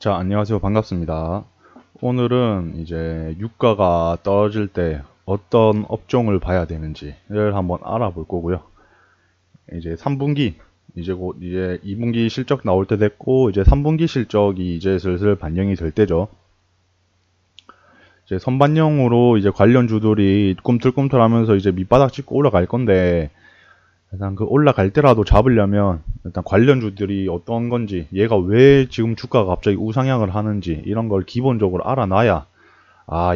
자, 안녕하세요. 반갑습니다. 오늘은 이제 유가가 떨어질 때 어떤 업종을 봐야 되는지를 한번 알아볼 거고요. 이제 3분기, 이제 곧 이제 2분기 실적 나올 때 됐고, 이제 3분기 실적이 이제 슬슬 반영이 될 때죠. 이제 선반영으로 이제 관련주들이 꿈틀꿈틀하면서 이제 밑바닥 찍고 올라갈 건데, 일단 그 올라갈 때라도 잡으려면 일단 관련주들이 어떤 건지, 얘가 왜 지금 주가가 갑자기 우상향을 하는지 이런 걸 기본적으로 알아놔야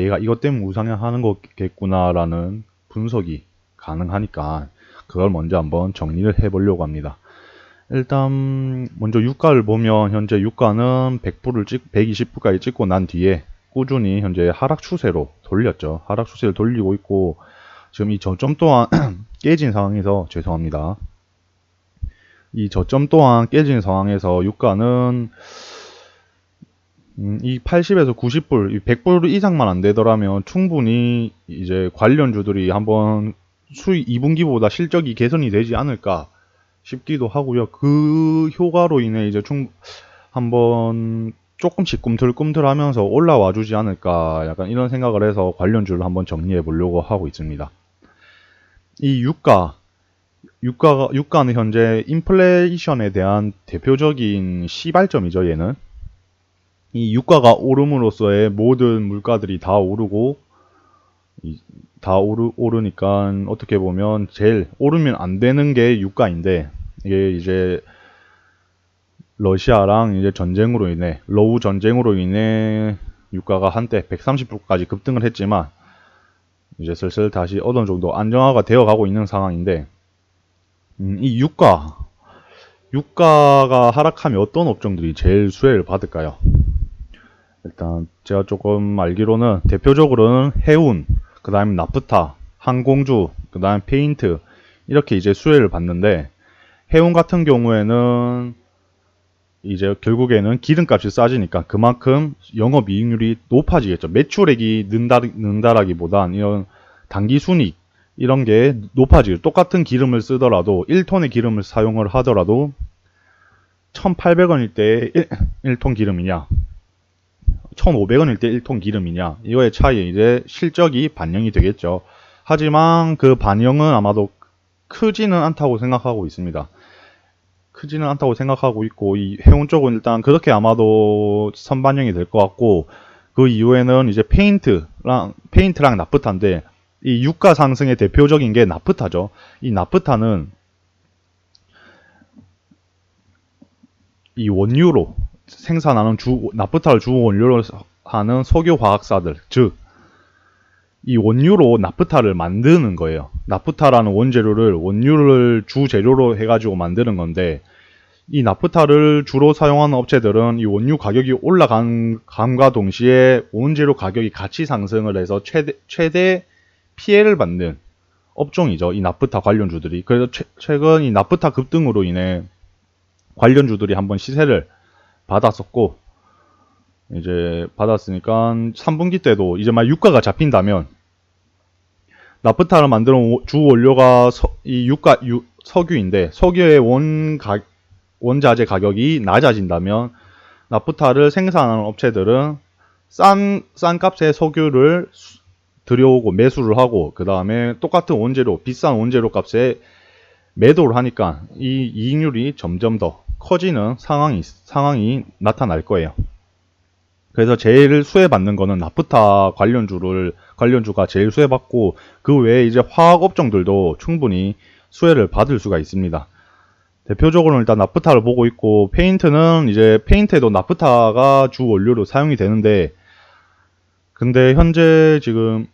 얘가 이것 때문에 우상향하는 거겠구나라는 분석이 가능하니까 그걸 먼저 한번 정리를 해보려고 합니다. 일단 먼저 유가를 보면 현재 유가는 100불을 120불까지 찍고 난 뒤에 꾸준히 현재 하락 추세로 돌렸죠. 하락 추세를 돌리고 있고 지금 이 저점 또한 깨진 상황에서 죄송합니다. 이 저점 또한 깨진 상황에서 유가는 이 80에서 90불, 100불 이상만 안 되더라면 충분히 이제 관련주들이 한번 수익 2분기보다 실적이 개선이 되지 않을까 싶기도 하고요. 그 효과로 인해 이제 한번 조금씩 꿈틀꿈틀하면서 올라와 주지 않을까 약간 이런 생각을 해서 관련주를 한번 정리해 보려고 하고 있습니다. 이 유가는 현재 인플레이션에 대한 대표적인 시발점이죠, 얘는. 이 유가가 오름으로써의 모든 물가들이 다 오르고, 오르니까 어떻게 보면 제일 오르면 안 되는 게 유가인데, 이게 이제 러시아랑 이제 러우 전쟁으로 인해 유가가 한때 130불까지 급등을 했지만, 이제 슬슬 다시 어느 정도 안정화가 되어 가고 있는 상황인데, 이 유가가 하락하면 어떤 업종들이 제일 수혜를 받을까요? 일단 제가 조금 알기로는 대표적으로는 해운, 그 다음에 나프타, 항공주, 그 다음에 페인트 이렇게 이제 수혜를 받는데 해운 같은 경우에는 이제 결국에는 기름값이 싸지니까 그만큼 영업이익률이 높아지겠죠. 매출액이 는다라기보단 이런 단기순이익 이런 게 높아지죠. 똑같은 기름을 쓰더라도 1톤의 기름을 사용을 하더라도 1,800원일 때 1톤 기름이냐 1,500원일 때 1톤 기름이냐 이거의 차이에 이제 실적이 반영이 되겠죠. 하지만 그 반영은 아마도 크지는 않다고 생각하고 있습니다. 크지는 않다고 생각하고 있고 이 해운 쪽은 일단 그렇게 아마도 선반영이 될 것 같고 그 이후에는 이제 페인트랑 나프타인데 이 유가 상승의 대표적인 게 나프타죠. 이 나프타는 이 원유로 생산하는 나프타를 주 원료로 하는 석유 화학사들, 즉 이 원유로 나프타를 만드는 거예요. 나프타라는 원유를 주 재료로 해가지고 만드는 건데 이 나프타를 주로 사용하는 업체들은 이 원유 가격이 올라감과 동시에 원재료 가격이 같이 상승을 해서 최대 피해를 받는 업종이죠. 이 나프타 관련주들이. 그래서 최근 이 나프타 급등으로 인해 관련주들이 한번 시세를 받았었고 이제 받았으니까 3분기 때도 이제 막 유가가 잡힌다면 나프타를 만드는 주 원료가 석유인데 석유의 원자재 가격이 낮아진다면 나프타를 생산하는 업체들은 싼 값의 석유를 들여오고 매수를 하고 그 다음에 똑같은 원재료 비싼 원재료 값에 매도를 하니까 이 이익률이 점점 더 커지는 상황이 나타날 거예요. 그래서 제일 수혜받는 거는 나프타 관련주가 제일 수혜받고 그 외에 이제 화학업종들도 충분히 수혜를 받을 수가 있습니다. 대표적으로는 일단 나프타를 보고 있고 페인트는 이제 페인트에도 나프타가 주 원료로 사용이 되는데 근데 현재 지금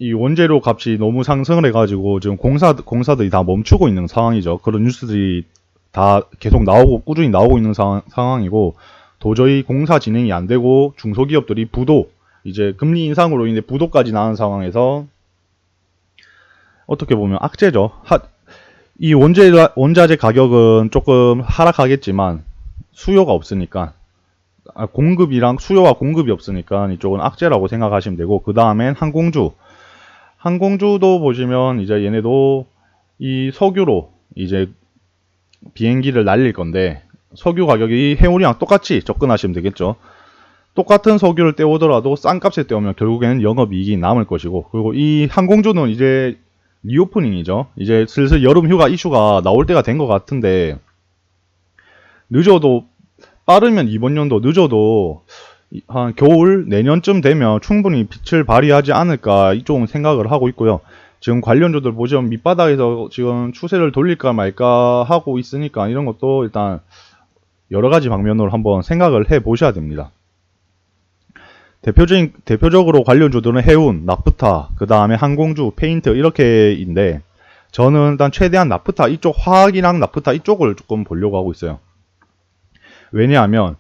이 원재료 값이 너무 상승을 해가지고 지금 공사들이 다 멈추고 있는 상황이죠. 그런 뉴스들이 다 계속 꾸준히 나오고 있는 상황이고 도저히 공사 진행이 안 되고 중소기업들이 이제 금리 인상으로 인해 부도까지 나는 상황에서 어떻게 보면 악재죠. 이 원자재 가격은 조금 하락하겠지만 수요가 없으니까 공급이랑 수요와 공급이 없으니까 이쪽은 악재라고 생각하시면 되고 그 다음엔 항공주도 보시면 이제 얘네도 이 석유로 이제 비행기를 날릴 건데 석유 가격이 해운이랑 똑같이 접근하시면 되겠죠. 똑같은 석유를 떼오더라도 싼 값에 떼오면 결국에는 영업이익이 남을 것이고, 그리고 이 항공주는 이제 리오프닝이죠. 이제 슬슬 여름 휴가 이슈가 나올 때가 된 것 같은데, 늦어도, 빠르면 이번 연도, 늦어도 한 겨울 내년쯤 되면 충분히 빛을 발휘하지 않을까 이쪽은 생각을 하고 있고요. 지금 관련주들 보시면 밑바닥에서 지금 추세를 돌릴까 말까 하고 있으니까 이런 것도 일단 여러 가지 방면으로 한번 생각을 해 보셔야 됩니다. 대표적으로 관련주들은 해운, 나프타, 그 다음에 항공주, 페인트 이렇게인데, 저는 일단 최대한 나프타 이쪽, 화학이랑 나프타 이쪽을 조금 보려고 하고 있어요. 왜냐하면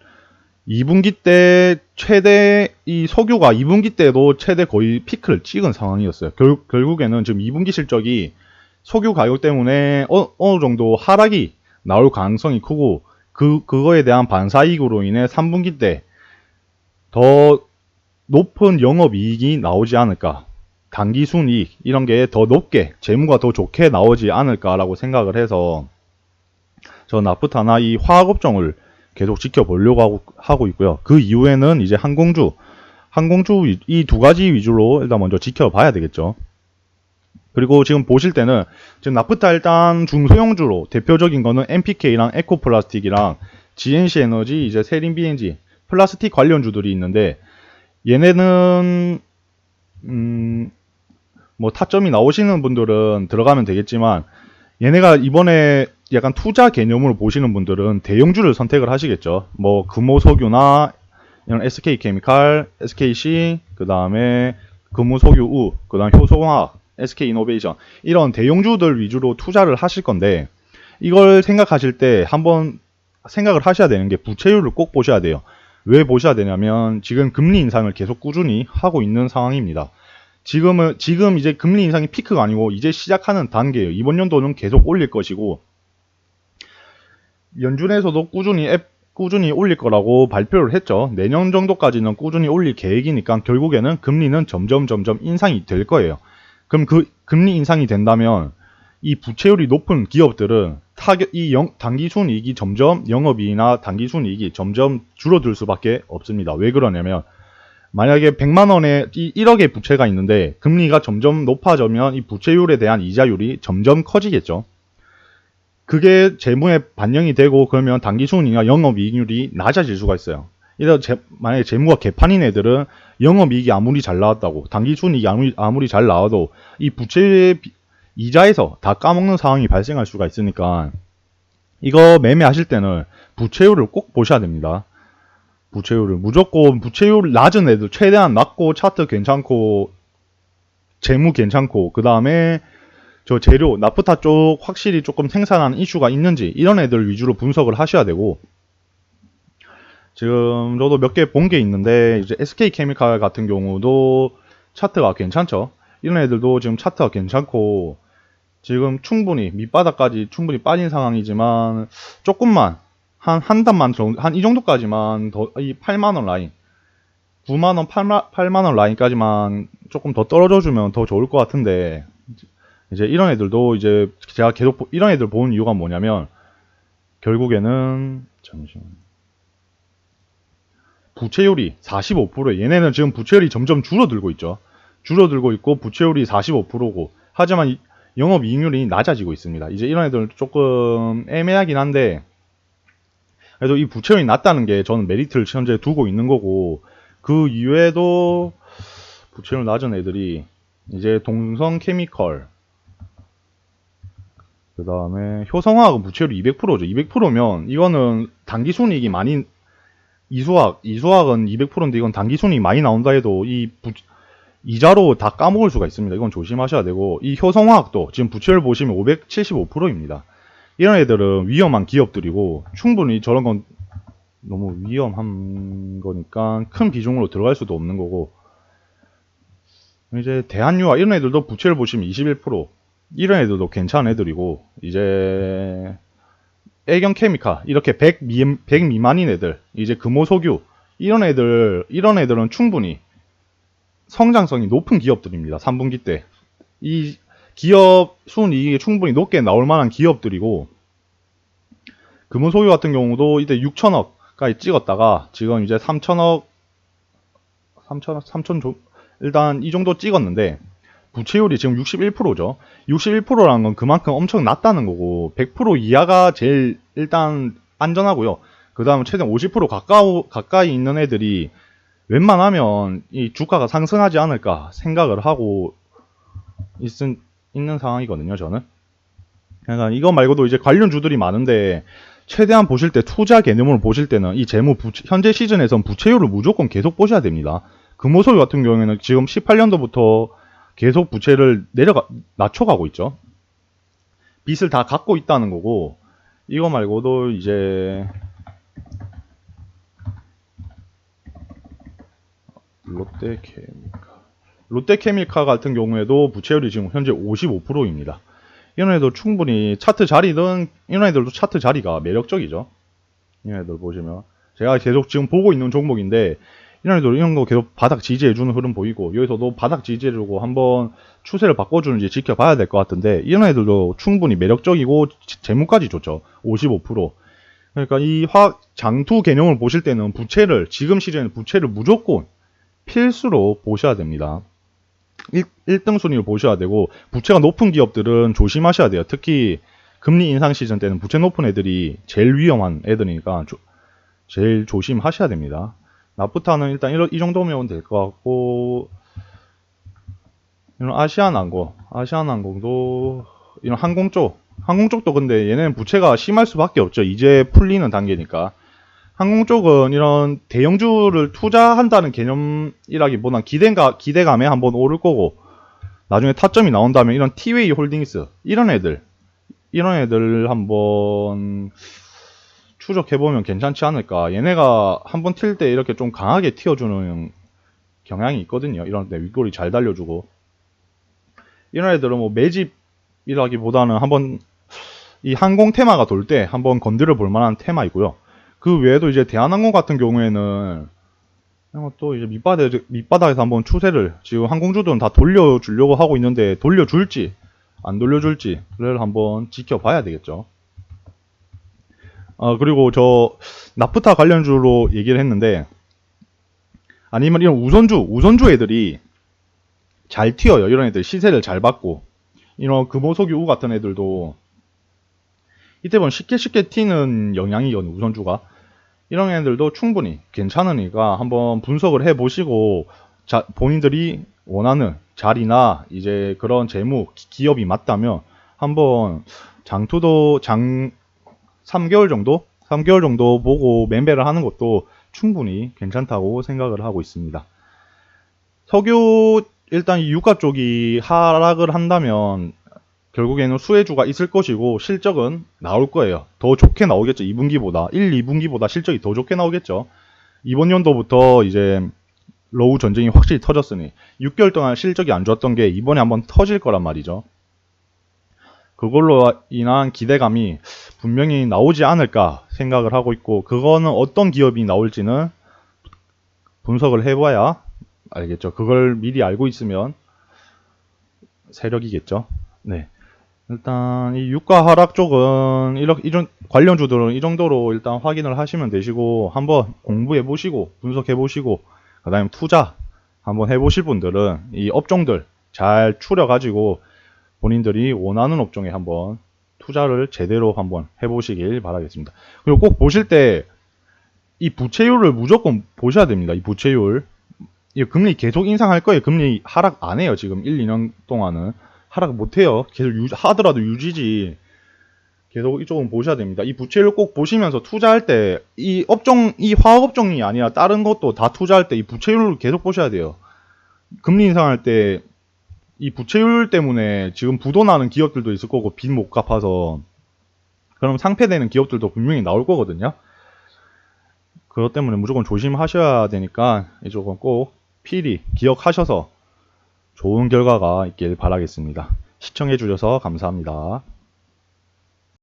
2분기 때 최대, 이 석유가 2분기 때도 최대 거의 피크를 찍은 상황이었어요. 결국에는 지금 2분기 실적이 석유 가격 때문에 어느 정도 하락이 나올 가능성이 크고, 그거에 대한 반사이익으로 인해 3분기 때 더 높은 영업이익이 나오지 않을까. 단기순이익 이런 게 더 높게, 재무가 더 좋게 나오지 않을까라고 생각을 해서 저 나프타나 이 화학업종을 계속 지켜보려고 하고 있고요. 그 이후에는 이제 항공주 이 두 가지 위주로 일단 먼저 지켜봐야 되겠죠. 그리고 지금 보실 때는 지금 나프타 일단 중소형주로 대표적인 거는 NPK랑 에코플라스틱이랑 GNC 에너지, 이제 세린 BNG 플라스틱 관련주들이 있는데, 얘네는 뭐 타점이 나오시는 분들은 들어가면 되겠지만, 얘네가 이번에 약간 투자 개념으로 보시는 분들은 대형주를 선택을 하시겠죠. 뭐 금호석유나 이런 SK케미칼, SKC, 그 다음에 금호석유우, 그 다음 효소공학, SK이노베이션 이런 대형주들 위주로 투자를 하실 건데, 이걸 생각하실 때 한번 생각을 하셔야 되는 게 부채율을 꼭 보셔야 돼요. 왜 보셔야 되냐면 지금 금리 인상을 계속 꾸준히 하고 있는 상황입니다. 지금 이제 금리 인상이 피크가 아니고 이제 시작하는 단계예요. 이번 연도는 계속 올릴 것이고, 연준에서도 꾸준히 올릴 거라고 발표를 했죠. 내년 정도까지는 꾸준히 올릴 계획이니까 결국에는 금리는 점점 인상이 될 거예요. 그럼 그 금리 인상이 된다면 이 부채율이 높은 기업들은 단기순이익이 점점, 영업이익이나 단기순이익이 점점 줄어들 수밖에 없습니다. 왜 그러냐면, 만약에 100만원에 1억의 부채가 있는데 금리가 점점 높아지면 이 부채율에 대한 이자율이 점점 커지겠죠. 그게 재무에 반영이 되고, 그러면 단기순이익이나 영업이익률이 낮아질 수가 있어요. 만약에 재무가 개판인 애들은 영업이익이 아무리 잘 나왔다고, 단기순이익이 아무리 잘 나와도 이 부채 이자에서 다 까먹는 상황이 발생할 수가 있으니까, 이거 매매하실 때는 부채율을 꼭 보셔야 됩니다. 무조건 부채율 낮은 애들 최대한 낮고, 차트 괜찮고, 재무 괜찮고, 그 다음에 저 재료, 나프타 쪽 확실히 조금 생산하는 이슈가 있는지 이런 애들 위주로 분석을 하셔야 되고, 지금 저도 몇 개 본 게 있는데, 이제 SK케미칼 같은 경우도 차트가 괜찮죠. 이런 애들도 지금 차트가 괜찮고, 지금 충분히 밑바닥까지 충분히 빠진 상황이지만, 조금만 한 단만 정도, 한 이 정도까지만 더, 이 8만원 라인, 9만원, 8만원 라인까지만 조금 더 떨어져주면 더 좋을 것 같은데, 이제 이런 애들도 이제 제가 계속 이런 애들 보는 이유가 뭐냐면, 결국에는 부채율이 45%, 얘네는 지금 부채율이 점점 줄어들고 있죠. 줄어들고 있고 부채율이 45%고, 하지만 영업이익률이 낮아지고 있습니다. 이제 이런 애들은 조금 애매하긴 한데, 그래도 이 부채율이 낮다는 게 저는 메리트를 현재 두고 있는 거고, 그 이외에도 부채율 낮은 애들이 이제 동성케미컬, 그 다음에 효성화학은 부채율이 200%죠. 200%면 이거는 단기순이익이 많이, 이수학은 200%인데 이건 단기순이익이 많이 나온다 해도 이자로 다 까먹을 수가 있습니다. 이건 조심하셔야 되고, 이 효성화학도 지금 부채율 보시면 575%입니다. 이런 애들은 위험한 기업들이고, 충분히 저런 건 너무 위험한 거니까 큰 비중으로 들어갈 수도 없는 거고, 이제 대한유화 이런 애들도 부채율 보시면 21%, 이런 애들도 괜찮은 애들이고, 이제 애경케미칼 이렇게 100 미만인 애들, 이제 금호석유 이런 애들은 충분히 성장성이 높은 기업들입니다. 3분기 때 이 기업 순이익이 충분히 높게 나올 만한 기업들이고, 금호석유 같은 경우도 이때 6천억까지 찍었다가 지금 이제 3천억 3천 일단 이 정도 찍었는데 부채율이 지금 61%죠. 61%라는 건 그만큼 엄청 낮다는 거고 100% 이하가 제일 일단 안전하고요. 그 다음에 최대 50% 가까이 있는 애들이 웬만하면 이 주가가 상승하지 않을까 생각을 하고 있는 상황이거든요, 저는. 그러니까 이거 말고도 이제 관련주들이 많은데 최대한 보실 때 투자 개념으로 보실 때는 이 현재 시즌에선 부채율을 무조건 계속 보셔야 됩니다. 금호석유 같은 경우에는 지금 18년도부터 계속 부채를 낮춰가고 있죠. 빚을 다 갖고 있다는 거고, 이거 말고도 이제 롯데케미칼 같은 경우에도 부채율이 지금 현재 55%입니다. 이런 애들 충분히 차트 자리든 이런 애들도 차트 자리가 매력적이죠. 이런 애들 보시면 제가 계속 지금 보고 있는 종목인데 이런 애들 이런 거 계속 바닥 지지해주는 흐름 보이고 여기서도 바닥 지지해주고 한번 추세를 바꿔주는지 지켜봐야 될 것 같은데 이런 애들도 충분히 매력적이고 재무까지 좋죠. 55%. 그러니까 이 장투 개념을 보실 때는 지금 시즌에는 부채를 무조건 필수로 보셔야 됩니다. 1등 순위를 보셔야 되고 부채가 높은 기업들은 조심하셔야 돼요. 특히 금리 인상 시즌 때는 부채 높은 애들이 제일 위험한 애들이니까 제일 조심하셔야 됩니다. 나프타는 일단 이 정도면 될 것 같고 이런 아시아나항공도 이런 항공 쪽도 근데 얘네는 부채가 심할 수밖에 없죠. 이제 풀리는 단계니까. 항공 쪽은 이런 대형주를 투자한다는 개념이라기보다는 기대감에 한번 오를 거고 나중에 타점이 나온다면 이런 티웨이 홀딩스 이런 애들 한번 추적해보면 괜찮지 않을까. 얘네가 한번 튈 때 이렇게 좀 강하게 튀어주는 경향이 있거든요. 이런 데 윗골이 잘 달려주고 이런 애들은 뭐 매집이라기보다는 한번 이 항공 테마가 돌 때 한번 건드려 볼 만한 테마이고요. 그 외에도 이제 대한항공 같은 경우에는 또 이제 밑바닥에서 한번 추세를 지금 항공주들은 다 돌려주려고 하고 있는데 돌려줄지 안 돌려줄지를 한번 지켜봐야 되겠죠. 그리고 저 나프타 관련주로 얘기를 했는데 아니면 이런 우선주 애들이 잘 튀어요. 이런 애들 시세를 잘 받고 이런 금호석유 같은 애들도 이때 보면 쉽게 튀는 영향이거든요. 우선주가 이런 애들도 충분히 괜찮으니까 한번 분석을 해보시고 본인들이 원하는 자리나 이제 그런 기업이 맞다면 한번 3개월 정도 보고 매매를 하는 것도 충분히 괜찮다고 생각을 하고 있습니다. 석유 일단 이 유가 쪽이 하락을 한다면 결국에는 수혜주가 있을 것이고 실적은 나올 거예요. 더 좋게 나오겠죠. 2분기보다 2분기보다 실적이 더 좋게 나오겠죠. 이번 연도부터 이제 러우 전쟁이 확실히 터졌으니 6개월 동안 실적이 안 좋았던 게 이번에 한번 터질 거란 말이죠. 그걸로 인한 기대감이 분명히 나오지 않을까 생각을 하고 있고 그거는 어떤 기업이 나올지는 분석을 해봐야 알겠죠. 그걸 미리 알고 있으면 세력이겠죠. 네. 일단 이 유가 하락 쪽은 이런 관련주들은 이 정도로 일단 확인을 하시면 되시고 한번 공부해 보시고 분석해 보시고 그 다음에 투자 한번 해보실 분들은 이 업종들 잘 추려 가지고 본인들이 원하는 업종에 한번 투자를 제대로 한번 해보시길 바라겠습니다. 그리고 꼭 보실 때 이 부채율을 무조건 보셔야 됩니다. 이 부채율 이 금리 계속 인상할 거예요. 금리 하락 안 해요. 지금 1, 2년 동안은 하락 못해요. 계속 하더라도 유지지. 계속 이쪽은 보셔야 됩니다. 이 부채를 꼭 보시면서 투자할 때 이 화학업종이 아니라 다른 것도 다 투자할 때 이 부채율을 계속 보셔야 돼요. 금리 인상할 때 이 부채율 때문에 지금 부도나는 기업들도 있을 거고 빚 못 갚아서 그럼 상폐되는 기업들도 분명히 나올 거거든요. 그것 때문에 무조건 조심하셔야 되니까 이쪽은 꼭 필히 기억하셔서 좋은 결과가 있길 바라겠습니다. 시청해 주셔서 감사합니다.